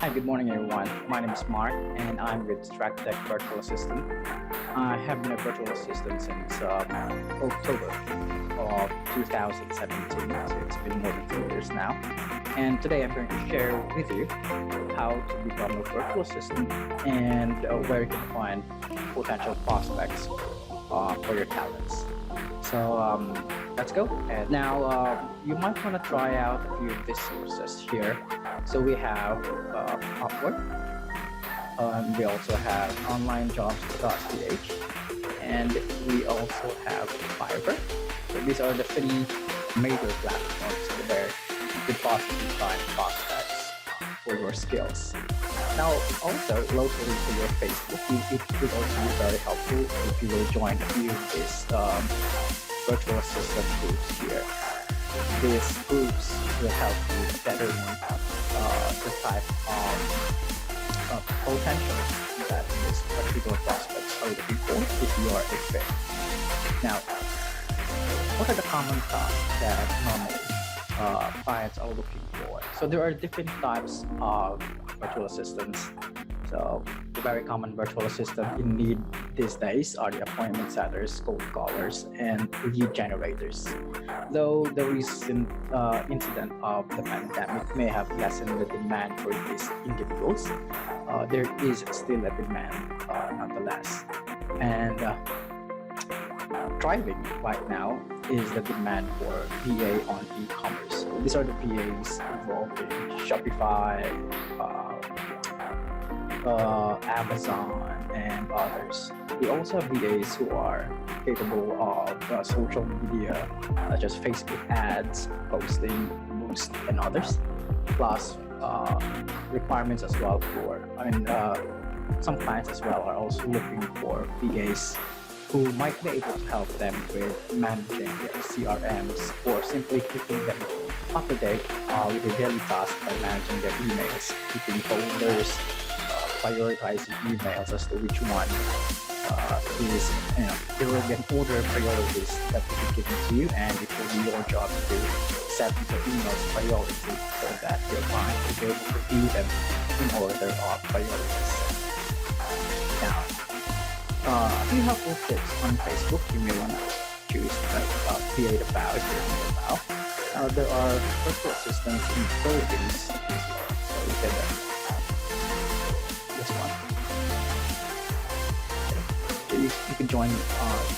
Hi, good morning, everyone. My name is Mark, and I'm with StracTech Virtual Assistant. I have been a virtual assistant since October of 2017, so it's been more than 2 years now. And today I'm going to share with you how to become a virtual assistant and where you can find potential prospects for your talents. So let's go. And now you might want to try out a few of these sources here. So we have Upwork. We also have onlinejobs.ch, and we also have Fiverr. So these are the three major platforms where you could possibly find prospects for your skills. Now, also locally to your Facebook, it would also be very helpful if you will join a few of these virtual assistant groups here. These groups will help you determine the type of potential that this particular prospects are looking for if you are a fit. Now, what are the common tasks that normally clients are looking for? So there are different types of virtual assistants. So the very common virtual assistant in need these days are the appointment setters, cold callers, and lead generators. Though the recent incident of the pandemic may have lessened the demand for these individuals, there is still a demand nonetheless. And thriving right now is the demand for VA on e-commerce. These are the VAs involved in Shopify, Amazon, and others. We also have VAs who are capable of social media, such as Facebook ads, posting, Boost, and others. Plus, requirements as well for, some clients as well are also looking for VAs who might be able to help them with managing their CRMs or simply keeping them up to date with their daily tasks by managing their emails, keeping folders, prioritizing emails as to which one is, there will be an order of priorities that will be given to you, and it will be your job to set the emails priority so that your client will be able to view them in order of priorities. Now, a few helpful tips on Facebook you may want to choose to create about your about. There are virtual assistants in the Philippines as well. So you can this one. So you can join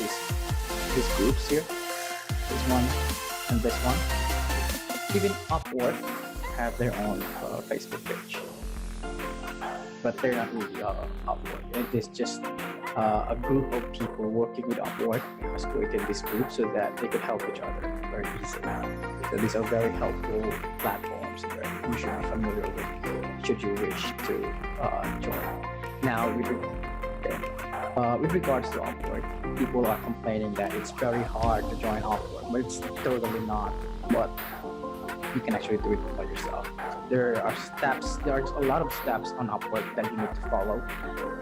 these groups here. This one and this one. Even Upwork have their own Facebook page, but they're not really Upwork. It is just a group of people working with Upwork has created this group so that they could help each other very easily. So these are very helpful platforms that you should be familiar with should you wish to join. Now, with regards to Upwork, people are complaining that it's very hard to join Upwork, but it's totally not. But you can actually do it by yourself. So there are steps. There are a lot of steps on Upwork that you need to follow,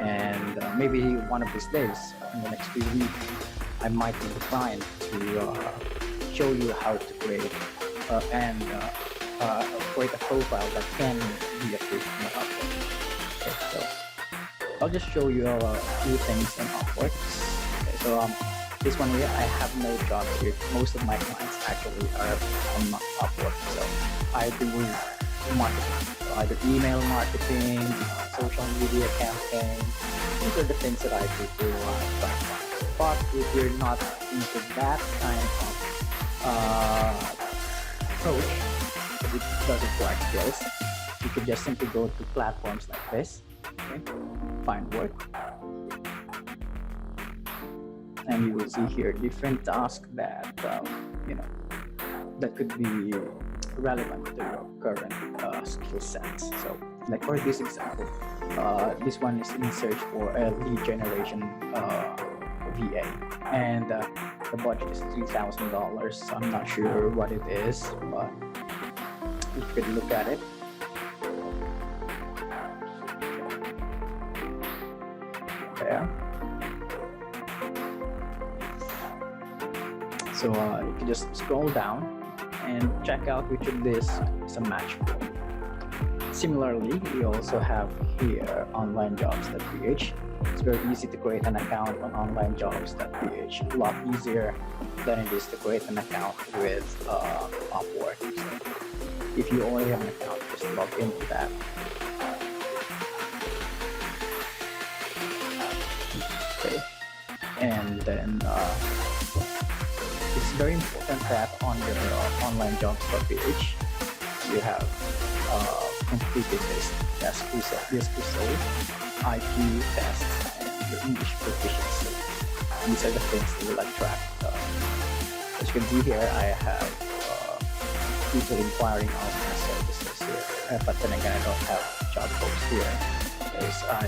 and maybe one of these days, in the next few weeks, I might be the client to show you how to create and create a profile that can be approved on Upwork. Okay, so I'll just show you a few things on Upwork. Okay, so this one here, I have no jobs here. Most of my clients actually are on Upwork. So I do marketing, so either email marketing, social media campaign. These are the things that I do to attract clients. But if you're not into that kind of approach, because it does require skills, you could just simply go to platforms like this, okay? Find work, and you will see here different tasks that that could be relevant to your current skill sets. So, like for this example, this one is in search for a lead generation VA, and the budget is $3,000. I'm not sure what it is, but you could look at it. There. So you can just scroll down and check out which of this is a match for. Similarly, we also have here onlinejobs.ph. It's very easy to create an account on onlinejobs.ph. A lot easier than it is to create an account with Upwork. So if you already have an account, just log into that. Okay, and then it's very important that on your onlinejobs.ph you have completed this test result, IQ test, and your English proficiency. These are the things that will attract. As you can see here, I have people inquiring on my services here, but then again, I don't have job posts here because I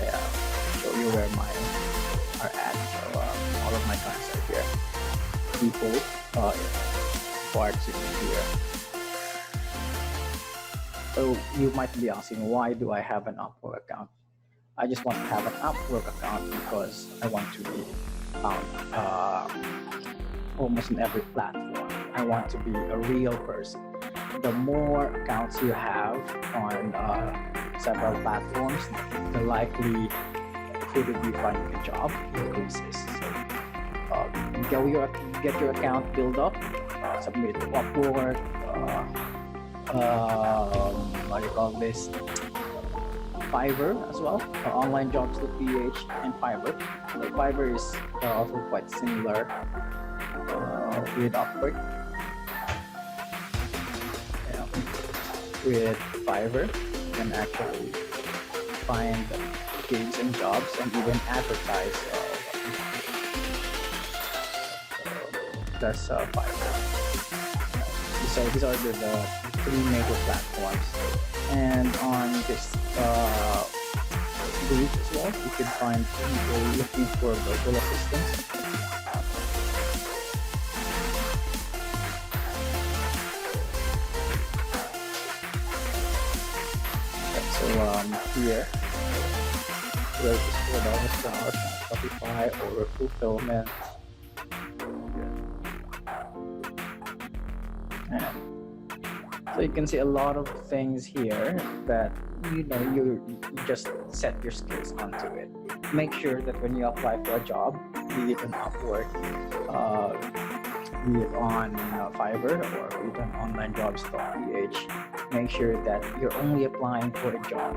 show you where mine are at. So all of my clients are here. People parts here. So you might be asking, why do I have an Upwork account? I just want to have an Upwork account because I want to be found almost on every platform. I want to be a real person. The more accounts you have on several platforms, the likelihood of you finding a job increases. So get your account built up, submit to Upwork, what do you call this? Fiverr as well, onlinejobs.ph and Fiverr. So Fiverr is also quite similar with Upwork. Yeah. With Fiverr, you can actually find gigs and jobs and even advertise. That's Fiverr. So these are the three major platforms. And on this group as well, you can find people looking for virtual assistants. So here, where is $4 Shopify or fulfillment. So you can see a lot of things here that you just set your skills onto it. Make sure that when you apply for a job, be it on Upwork, be it on Fiverr, or even onlinejobs.ph, make sure that you're only applying for a job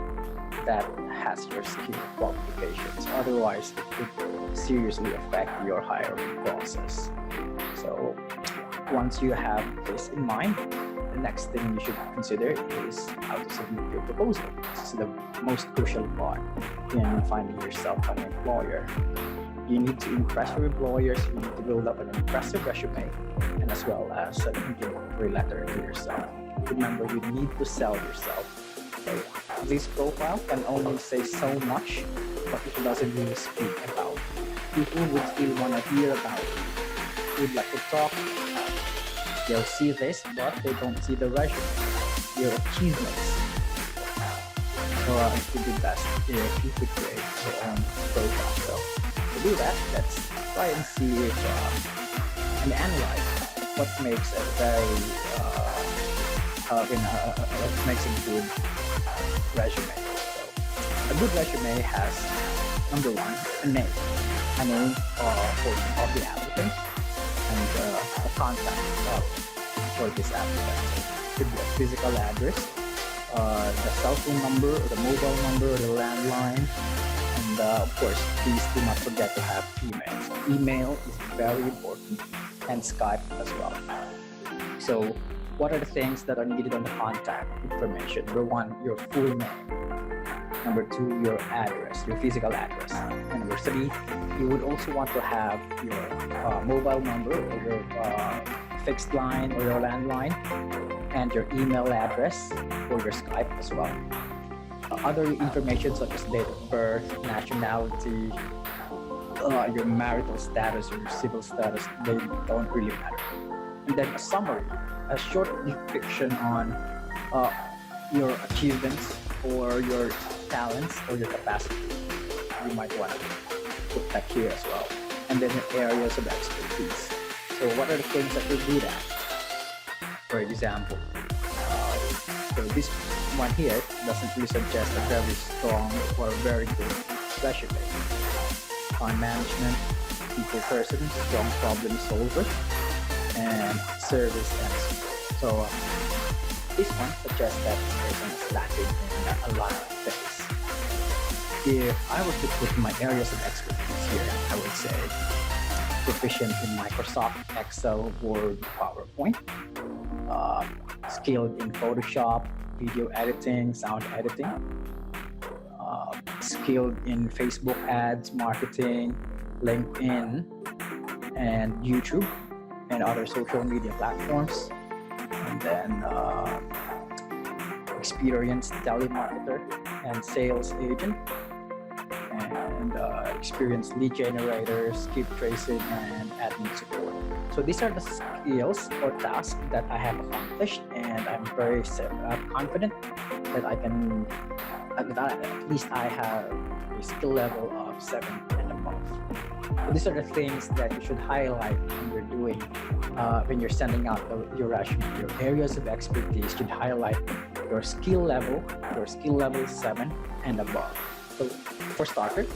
that has your skill qualifications. Otherwise, it could seriously affect your hiring process. So once you have this in mind, the next thing you should consider is how to submit your proposal. This is the most crucial part in finding yourself an employer. You need to impress your employers, you need to build up an impressive resume, and as well as an introductory letter to yourself. Remember, you need to sell yourself. So this profile can only say so much, but it doesn't really speak about you. People would still want to hear about you. Would like to talk. They'll see this, but they don't see the resume, your achievements. So it would be best if you could create your own profile. So to do that, let's try and see if and analyze what makes a very what makes a good resume. So a good resume has, number one, a name of the applicant, and a contact for this applicant. It could be a physical address, the cell phone number, or the mobile number, or the landline, and of course, please do not forget to have email. So email is very important, and Skype as well. So what are the things that are needed on the contact information? Number one, your full name. Number two, your address, your physical address. And number three, you would also want to have your mobile number, or your fixed line, or your landline, and your email address, or your Skype as well. Other information such as date of birth, nationality, your marital status, or your civil status, they don't really matter. And then a summary, a short depiction on your achievements or your talents or your capacity. You might want to put that here as well. And then your areas of expertise. So what are the things that you're good at? For example, So this one here doesn't really suggest a very strong or very good resume. Time management, people person, strong problem solver, and service and support. So this one suggests that this person is lacking in a lot of things. If I were to put my areas of expertise here, I would say proficient in Microsoft, Excel, Word, PowerPoint, skilled in Photoshop, video editing, sound editing, skilled in Facebook ads, marketing, LinkedIn, and YouTube, and other social media platforms. And then experienced telemarketer and sales agent, and experienced lead generators, keep tracing, and admin support. So these are the skills or tasks that I have accomplished, and I'm very confident that I can, that at least I have a skill level of 7 and above. So these are the things that you should highlight when you're doing, when you're sending out your resume. Your areas of expertise should highlight your skill level 7 and above. So for starter,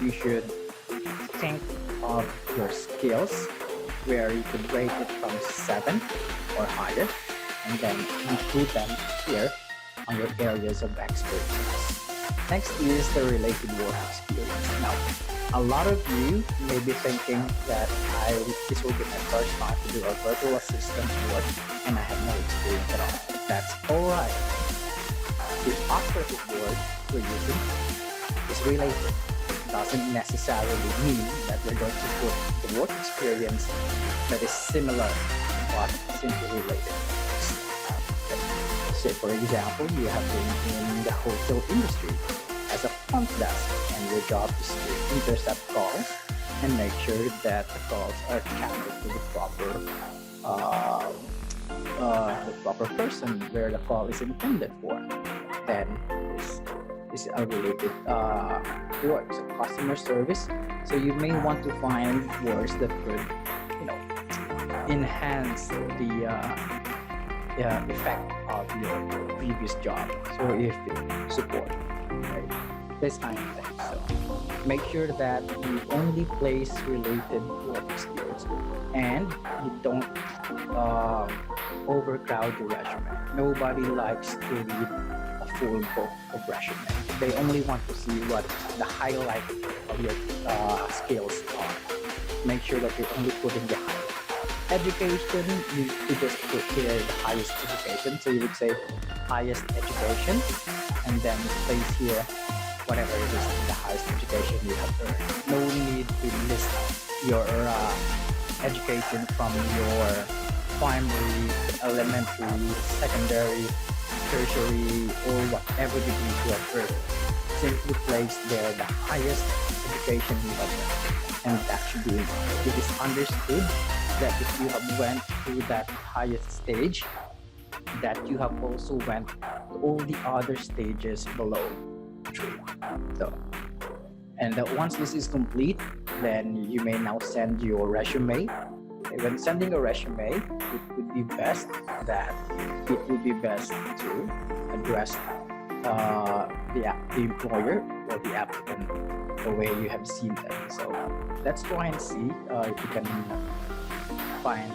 you should think of your skills where you could rate it from 7 or higher, and then include them here on your areas of expertise. Next is the related work experience. Now, a lot of you may be thinking that this will be my first time to do a virtual assistant work and I have no experience at all. That's alright. The operative word we're using is related. Doesn't necessarily mean that we're going to put the work experience that is similar but simply related. Say for example, you have been in the hotel industry as a front desk, and your job is to intercept calls and make sure that the calls are channeled to the proper person where the call is intended for. Then this is a related word, so customer service. So you may want to find words that could, enhance the effect of your previous job. So if support, right? This kind of thing. So make sure that you only place related work experience, and you don't overcrowd your resume. Nobody likes to read a full book of resume. They only want to see what the highlight of your skills are. Make sure that you're only putting the highlight. Education, you just put here the highest education. So you would say highest education, and then place here whatever it is the highest education you have earned. No need to list your education from your primary, elementary, secondary, tertiary, or whatever degree you have earned. Simply place there the highest education you have earned, and that should be enough. It is understood that if you have went through that highest stage, that you have also went to all the other stages below. So, and once this is complete, then you may now send your resume. When sending a resume, it would be best to address the employer or the applicant the way you have seen them. So let's try and see if you can find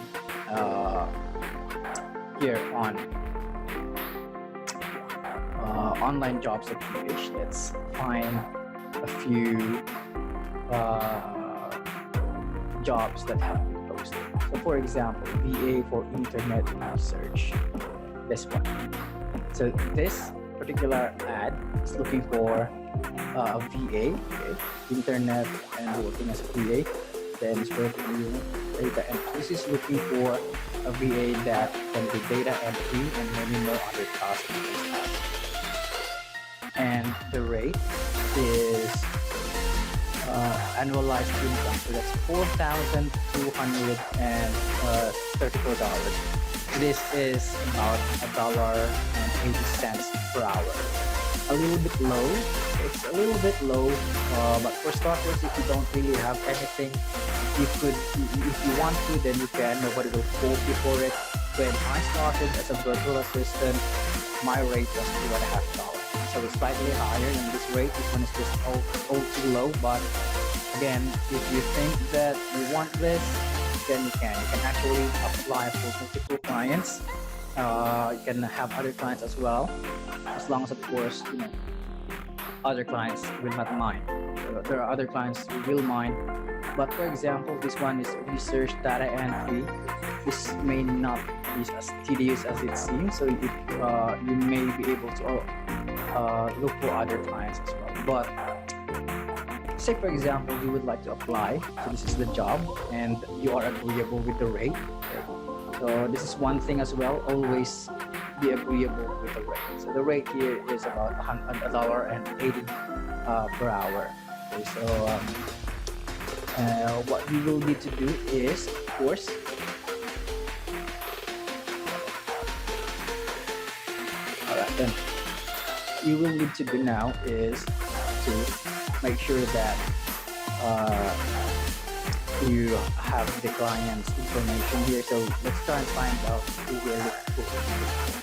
here on online jobs at PH. Let's find a few jobs that have been posted. So for example, VA for internet research, this one. So this particular ad is looking for a VA, internet and working as a VA. Then it's working data entry. This is looking for a VA that can do data entry and many more other tasks. And the rate is annualized income. So that's $4,234. This is about $1.80 per hour. A little bit low. It's a little bit low, but for starters, if you don't really have anything, you could, if you want to, then you can. Nobody will fault you for it. when I started as a virtual assistant, my rate was $2.50. So it's slightly higher than this rate. This one is just all too low. But again, if you think that you want this, then you can. You can actually apply for multiple clients. You can have other clients as well, as long as, of course, other clients will not mind. There are other clients who will mind. But for example, this one is research data entry. This may not be as tedious as it seems, so you may be able to look for other clients as well. But say for example, you would like to apply, so this is the job, and you are agreeable with the rate. So this is one thing as well. Always be agreeable with the rate. So the rate here is about $1.80 per hour. Okay, so what you will need to do is, of course, then you will need to do now is to make sure that you have the client's information here. So let's try and find out who we're looking for.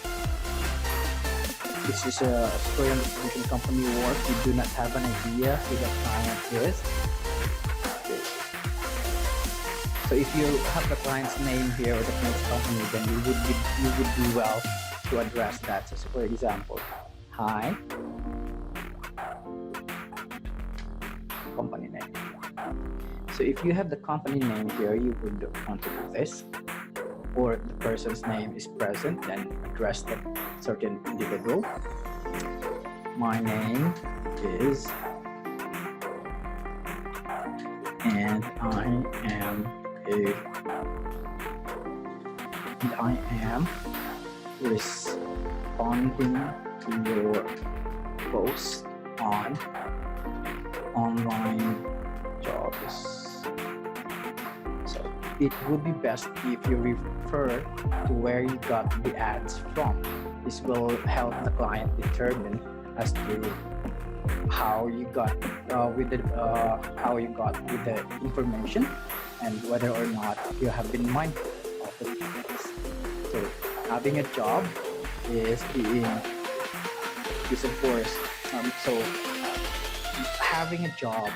This is a Australian distribution company work. We do not have an idea who the client is. Okay. So if you have the client's name here or the client's company, then you would do well to address that. So for example, hi, company name. So if you have the company name here, you would want to do this, or the person's name is present, then address the certain individual. My name is, and I am responding to your post on online jobs. So it would be best if you refer to where you got the ads from. This will help the client determine as to how you got with the information, and whether or not you have been mindful of the details. So having a job is of course, so having a job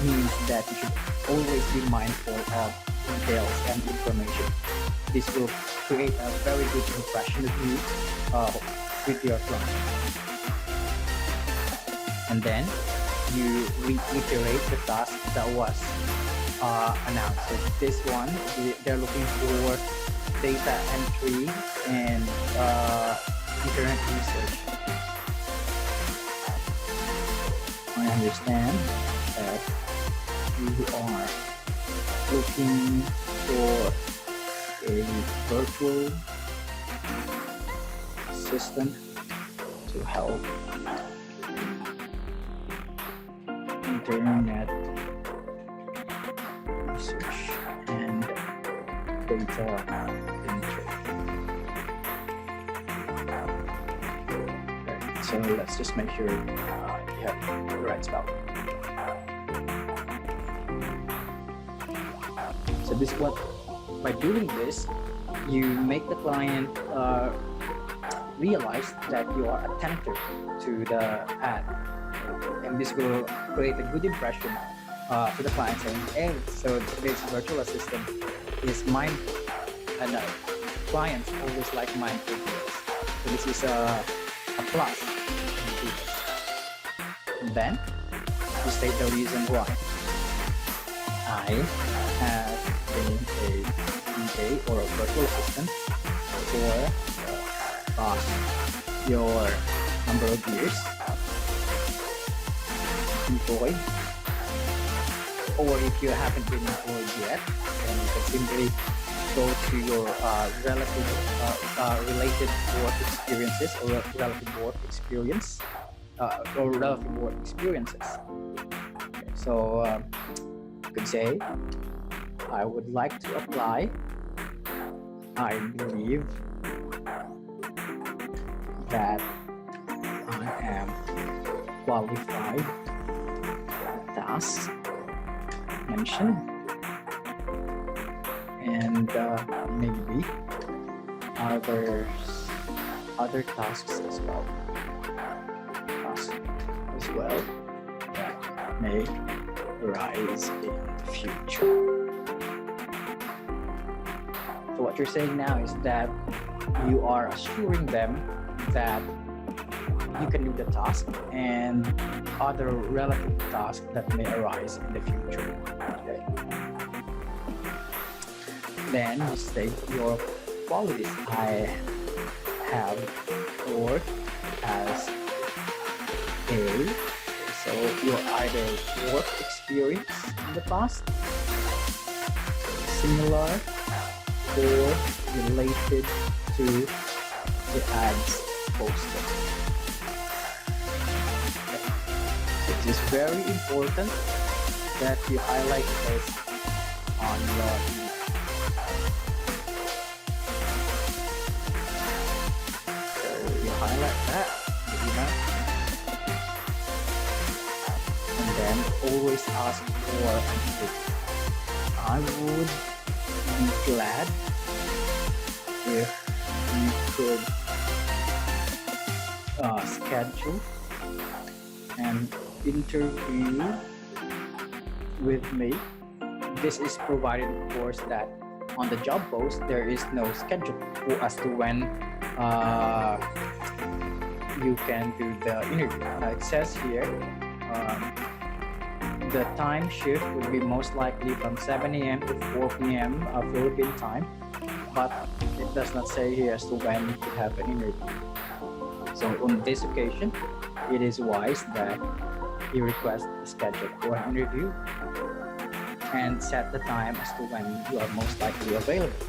means that you should always be mindful of details and information. This will create a very good impression of you with your client. And then you reiterate the task that was announced. So this one, they're looking for data entry and internet research. I understand that you are looking for a virtual assistant to help internet research and data entry. Right. So let's just make sure you have the right spelling. So this what, by doing this, you make the client realize that you are attentive to the ad, and this will create a good impression to the client, saying, hey, so this virtual assistant is mindful, and clients always like mindful deals. So this is a plus. And then you state the reason why. I have been a VA or a virtual assistant for your number of years employed, or if you haven't been employed yet, then you can simply go to your related work experiences, or relative work experiences. Okay, so you could say, I would like to apply. I believe that I am qualified for the tasks mentioned, and maybe other other tasks as well. Tasks as well that may arise in the future. So what you're saying now is that you are assuring them that you can do the task and other relative tasks that may arise in the future. Okay. Then you state your qualities. I have worked as a, so your either work experience in the past, similar, or related to the ads posted. It is very important that you highlight this on your email. So you highlight that in the email, and then always ask for an interview. I would be glad if you could schedule an interview with me. This is provided, of course, that on the job post there is no schedule as to when you can do the interview. It says here the time shift would be most likely from 7 a.m. to 4 p.m. Philippine time, but it does not say here as to when you have an interview. So on this occasion, it is wise that you request a schedule for an interview and set the time as to when you are most likely available.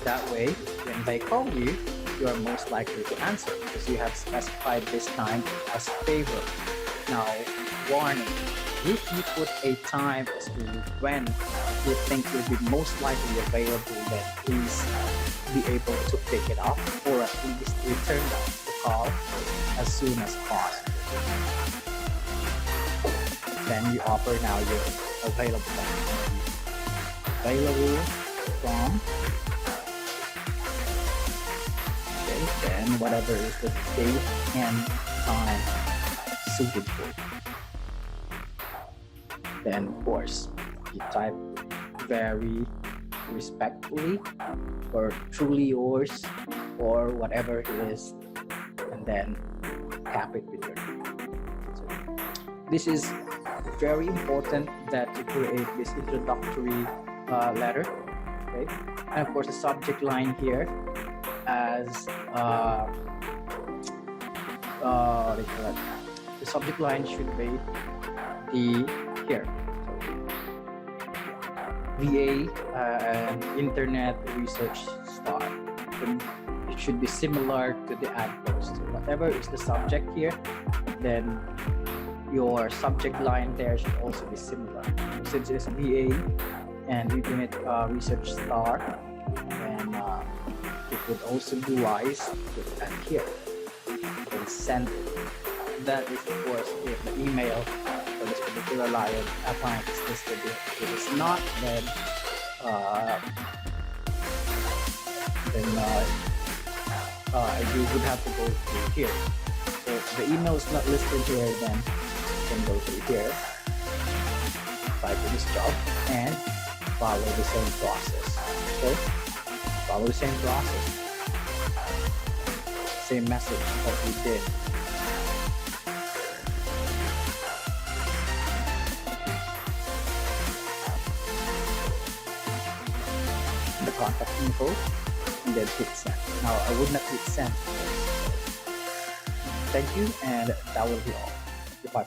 That way, when they call you, you are most likely to answer because you have specified this time as favorable. Now, warning, if you put a time as to when you think you'll be most likely available, then please be able to pick it up or at least return the call as soon as possible. Then you offer now your available time. Available from, okay, then whatever is the date and time suited for you. Then of course you type very respectfully or truly yours or whatever it is, and then cap it with your name. So this is very important that you create this introductory letter, okay? And of course the subject line here as the subject line should be the here. So, VA and Internet Research Star. It should be similar to the ad post. So whatever is the subject here, then your subject line there should also be similar. So since it's VA and Internet Research Star, then it would also be wise to put that here and send it. That is of course if the email for this particular client is listed. If it is not, then you would have to go through here. So if the email is not listed here, then you can go through here, apply for this job, and follow the same process. Okay? Follow the same process. Same message that we did. The contact info, and then hit send. Now I would not hit send. Thank you, and that will be all. Goodbye.